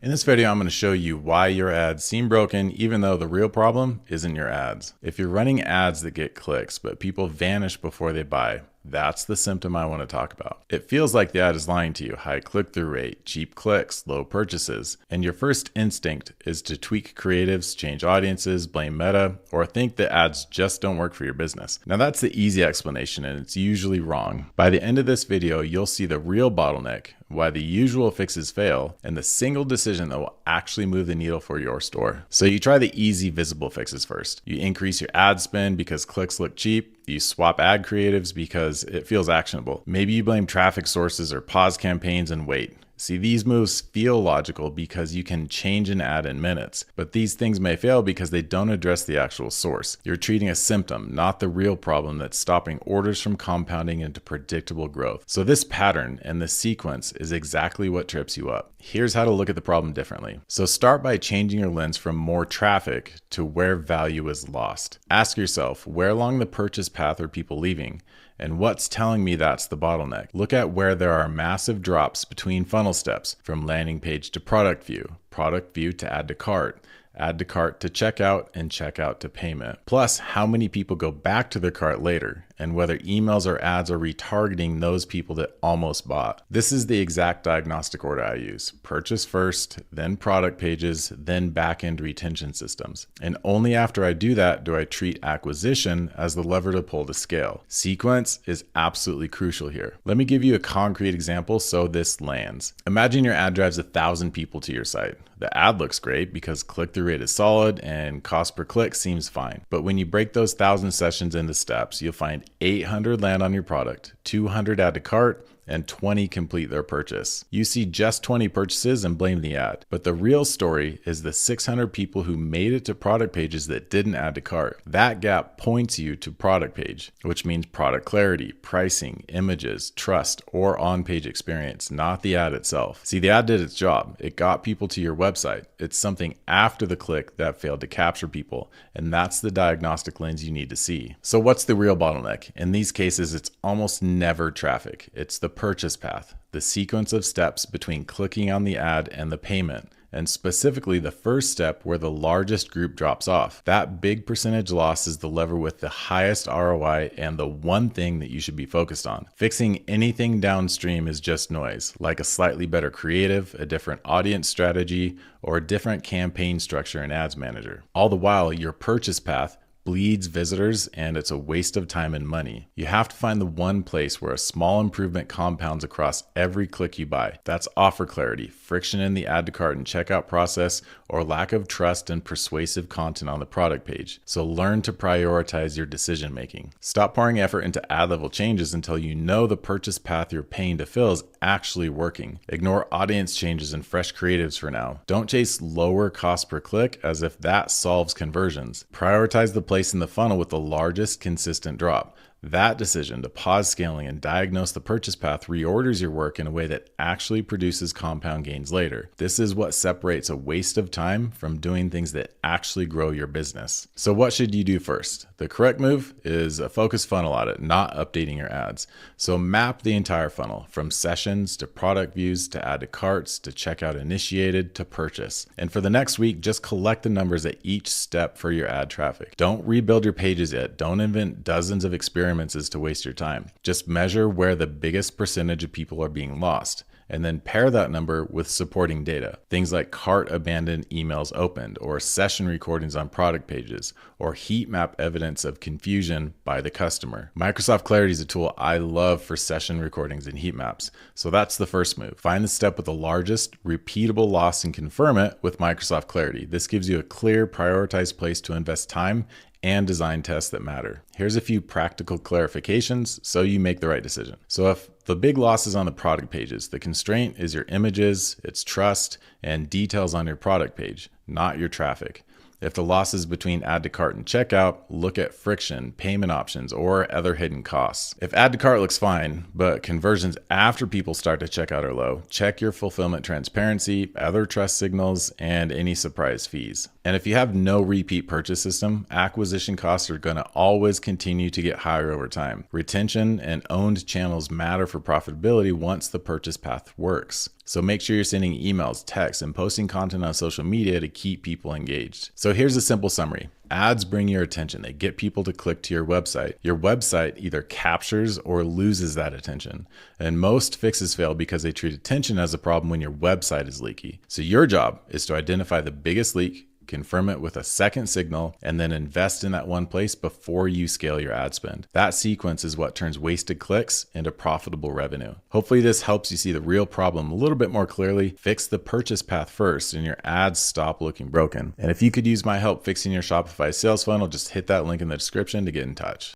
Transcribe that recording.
In this video, I'm going to show you why your ads seem broken even though the real problem isn't your ads. If you're running ads that get clicks but people vanish before they buy, that's the symptom I want to talk about. It feels like the ad is lying to you. High click-through rate, cheap clicks, low purchases. And your first instinct is to tweak creatives, change audiences, blame Meta, or think that ads just don't work for your business. Now that's the easy explanation and it's usually wrong. By the end of this video, you'll see the real bottleneck, why the usual fixes fail, and the single decision that will actually move the needle for your store. So you try the easy visible fixes first. You increase your ad spend because clicks look cheap. You swap ad creatives because it feels actionable. Maybe you blame traffic sources or pause campaigns and wait. See, these moves feel logical because you can change an ad in minutes, but these things may fail because they don't address the actual source. You're treating a symptom, not the real problem that's stopping orders from compounding into predictable growth. So this pattern and this sequence is exactly what trips you up. Here's how to look at the problem differently. So start by changing your lens from more traffic to where value is lost. Ask yourself, where along the purchase path are people leaving? And what's telling me that's the bottleneck? Look at where there are massive drops between funnel steps, from landing page to product view to add to cart to checkout, and checkout to payment. Plus, how many people go back to their cart later, and whether emails or ads are retargeting those people that almost bought. This is the exact diagnostic order I use. Purchase first, then product pages, then back-end retention systems. And only after I do that do I treat acquisition as the lever to pull to scale. Sequence is absolutely crucial here. Let me give you a concrete example so this lands. Imagine your ad drives 1,000 people to your site. The ad looks great because click-through rate is solid and cost per click seems fine. But when you break those 1,000 sessions into steps, you'll find 800 land on your product, 200 add to cart, and 20 complete their purchase. You see just 20 purchases and blame the ad. But the real story is the 600 people who made it to product pages that didn't add to cart. That gap points you to product page, which means product clarity, pricing, images, trust, or on-page experience, not the ad itself. See, the ad did its job. It got people to your website. It's something after the click that failed to capture people, and that's the diagnostic lens you need to see. So what's the real bottleneck? In these cases, it's almost never traffic. It's the purchase path, the sequence of steps between clicking on the ad and the payment, and specifically the first step where the largest group drops off. That big percentage loss is the lever with the highest ROI and the one thing that you should be focused on. Fixing anything downstream is just noise, like a slightly better creative, a different audience strategy, or a different campaign structure in Ads Manager. All the while, your purchase path bleeds visitors and it's a waste of time and money. You have to find the one place where a small improvement compounds across every click you buy. That's offer clarity, friction in the add to cart and checkout process, or lack of trust and persuasive content on the product page. So learn to prioritize your decision making. Stop pouring effort into ad level changes until you know the purchase path you're paying to fill is actually working. Ignore audience changes and fresh creatives for now. Don't chase lower cost per click as if that solves conversions. Prioritize the place in the funnel with the largest consistent drop. That decision to pause scaling and diagnose the purchase path reorders your work in a way that actually produces compound gains later. This is what separates a waste of time from doing things that actually grow your business. So what should you do first? The correct move is a focused funnel audit, not updating your ads. So map the entire funnel from sessions to product views to add to carts to checkout initiated to purchase. And for the next week, just collect the numbers at each step for your ad traffic. Don't rebuild your pages yet. Don't invent dozens of experiments is to waste your time. Just measure where the biggest percentage of people are being lost, and then pair that number with supporting data. Things like cart abandoned emails opened, or session recordings on product pages, or heat map evidence of confusion by the customer. Microsoft Clarity is a tool I love for session recordings and heat maps. So that's the first move. Find the step with the largest repeatable loss and confirm it with Microsoft Clarity. This gives you a clear, prioritized place to invest time and design tests that matter. Here's a few practical clarifications so you make the right decision. So if the big loss is on the product pages, the constraint is your images, its trust, and details on your product page, not your traffic. If the loss is between add to cart and checkout, look at friction, payment options, or other hidden costs. If add to cart looks fine, but conversions after people start to checkout are low, check your fulfillment transparency, other trust signals, and any surprise fees. And if you have no repeat purchase system, acquisition costs are going to always continue to get higher over time. Retention and owned channels matter for profitability once the purchase path works. So make sure you're sending emails, texts, and posting content on social media to keep people engaged. So here's a simple summary. Ads bring your attention. They get people to click to your website. Your website either captures or loses that attention. And most fixes fail because they treat attention as a problem when your website is leaky. So your job is to identify the biggest leak, confirm it with a second signal, and then invest in that one place before you scale your ad spend. That sequence is what turns wasted clicks into profitable revenue. Hopefully this helps you see the real problem a little bit more clearly. Fix the purchase path first and your ads stop looking broken. And if you could use my help fixing your Shopify sales funnel, just hit that link in the description to get in touch.